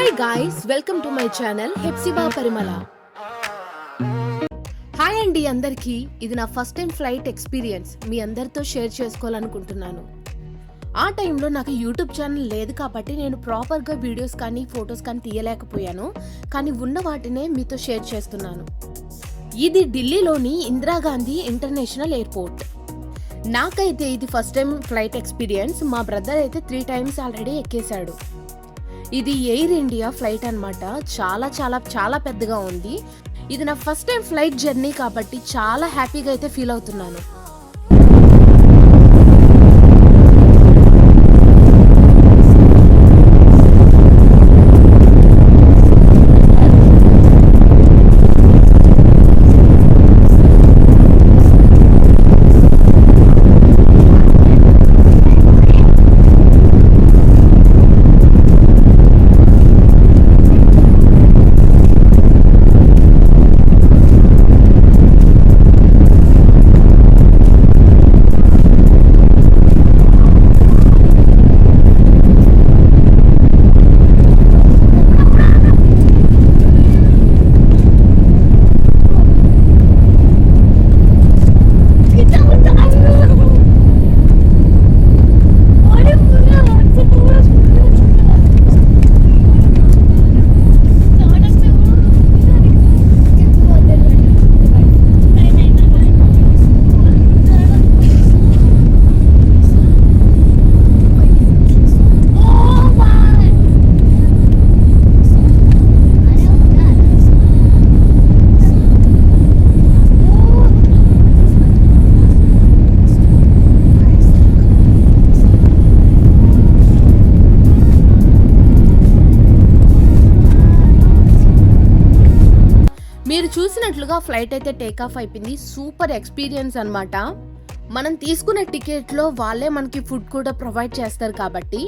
Hi guys, welcome to my channel Hepsiba Parimala. Hi అండి అందరికీ. ఇది నా ఫస్ట్ టైం ఫ్లైట్ ఎక్స్పీరియన్స్ మీ అందరితో షేర్ చేసుకోవాలనుకుంటున్నాను. ఆ టైంలో నాకు యూట్యూబ్ ఛానల్ లేదు కాబట్టి నేను ప్రాపర్గా వీడియోస్ కానీ ఫొటోస్ కానీ తీయలేకపోయాను. కానీ ఉన్న వాటినే మీతో షేర్ చేస్తున్నాను. ఇది ఢిల్లీలోని ఇందిరాగాంధీ ఇంటర్నేషనల్ ఎయిర్పోర్ట్. నాకైతే ఇది ఫస్ట్ టైం ఫ్లైట్ ఎక్స్పీరియన్స్. మా బ్రదర్ అయితే 3 times ఆల్రెడీ ఎక్కేశాడు. ఇది ఎయిర్ ఇండియా ఫ్లైట్ అన్నమాట. చాలా చాలా చాలా పెద్దగా ఉంది. ఇది నా ఫస్ట్ టైం ఫ్లైట్ జర్నీ కాబట్టి చాలా హ్యాపీగా అయితే ఫీల్ అవుతున్నాను. మీరు చూసినట్లుగా ఫ్లైట్ అయితే టేక్ ఆఫ్ అయిపోయింది. సూపర్ ఎక్స్పీరియన్స్ అన్నమాట. మనం తీసుకున్న టికెట్లో వాళ్ళే మనకి ఫుడ్ కూడా ప్రొవైడ్ చేస్తారు కాబట్టి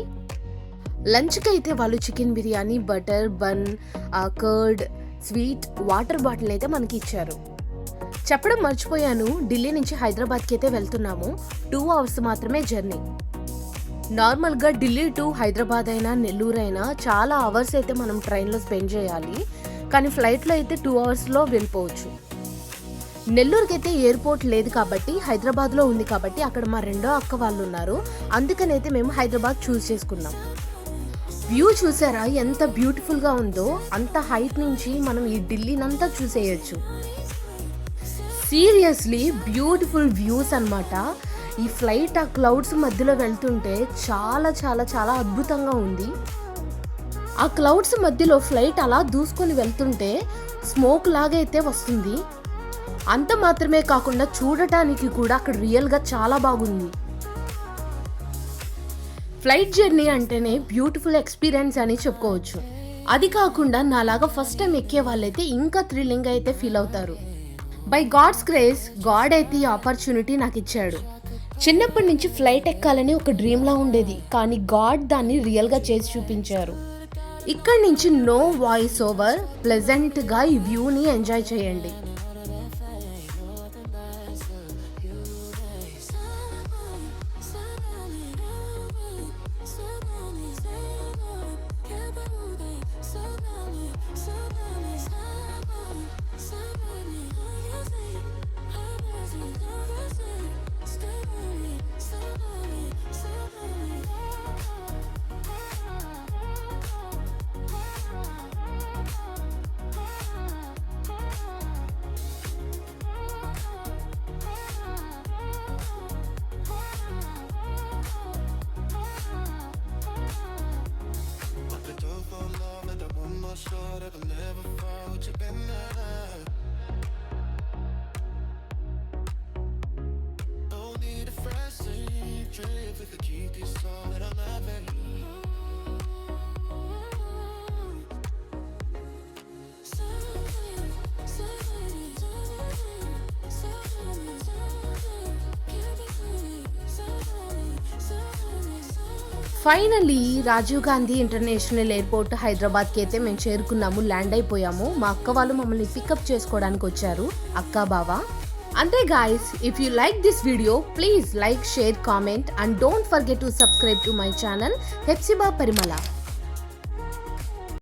లంచ్కి అయితే వాళ్ళు chicken biryani, butter, bun, curd, sweet, water bottle అయితే మనకి ఇచ్చారు. చెప్పడం మర్చిపోయాను, ఢిల్లీ నుంచి హైదరాబాద్కి అయితే వెళ్తున్నాము. 2 hours మాత్రమే జర్నీ. నార్మల్గా ఢిల్లీ టు హైదరాబాద్ అయినా నెల్లూరు అయినా చాలా అవర్స్ అయితే మనం ట్రైన్లో స్పెండ్ చేయాలి. కానీ ఫ్లైట్లో అయితే 2 hours వెళ్ళిపోవచ్చు. నెల్లూరుకి అయితే ఎయిర్పోర్ట్ లేదు కాబట్టి హైదరాబాద్లో ఉంది కాబట్టి అక్కడ మా రెండో అక్క వాళ్ళు ఉన్నారు. అందుకనైతే మేము హైదరాబాద్ చూస్ చేసుకున్నాం. వ్యూ చూసారా ఎంత బ్యూటిఫుల్గా ఉందో. అంత హైట్ నుంచి మనం ఈ ఢిల్లీనంతా చూసేయచ్చు. సీరియస్లీ బ్యూటిఫుల్ వ్యూస్ అన్నమాట. ఈ ఫ్లైట్ ఆ క్లౌడ్స్ మధ్యలో వెళ్తుంటే చాలా చాలా చాలా అద్భుతంగా ఉంది. ఆ క్లౌడ్స్ మధ్యలో ఫ్లైట్ అలా దూసుకొని వెళ్తుంటే స్మోక్ లాగైతే వస్తుంది. అంత మాత్రమే కాకుండా చూడటానికి కూడా అక్కడ రియల్గా చాలా బాగుంది. ఫ్లైట్ జర్నీ అంటేనే బ్యూటిఫుల్ ఎక్స్పీరియన్స్ అని చెప్పుకోవచ్చు. అది కాకుండా నాలాగా ఫస్ట్ టైం ఎక్కే వాళ్ళైతే ఇంకా థ్రిల్లింగ్ అయితే ఫీల్ అవుతారు. బై గాడ్స్ గ్రేస్ గాడ్ అయితే ఈ ఆపర్చునిటీ నాకు ఇచ్చాడు. చిన్నప్పటి నుంచి ఫ్లైట్ ఎక్కాలని ఒక డ్రీమ్లా ఉండేది, కానీ గాడ్ దాన్ని రియల్గా చేసి చూపించారు. ఇక్కడి నుంచి నో వాయిస్ ఓవర్, ప్లెజెంట్గా ఈ వ్యూని ఎంజాయ్ చేయండి. Sure that I'll never fall, but you've been there. Don't need a fresh trip, we could keep this all that I'm loving. Finally Rajiv Gandhi international airport హైదరాబాద్కి అయితే మేము చేరుకున్నాము, ల్యాండ్ అయిపోయాము. మా అక్క వాళ్ళు మమ్మల్ని పికప్ చేసుకోవడానికి వచ్చారు, అక్క బావ. అంతే guys, if you like this video, please like, share, comment and don't forget to subscribe to my channel Hepsiba Parimala.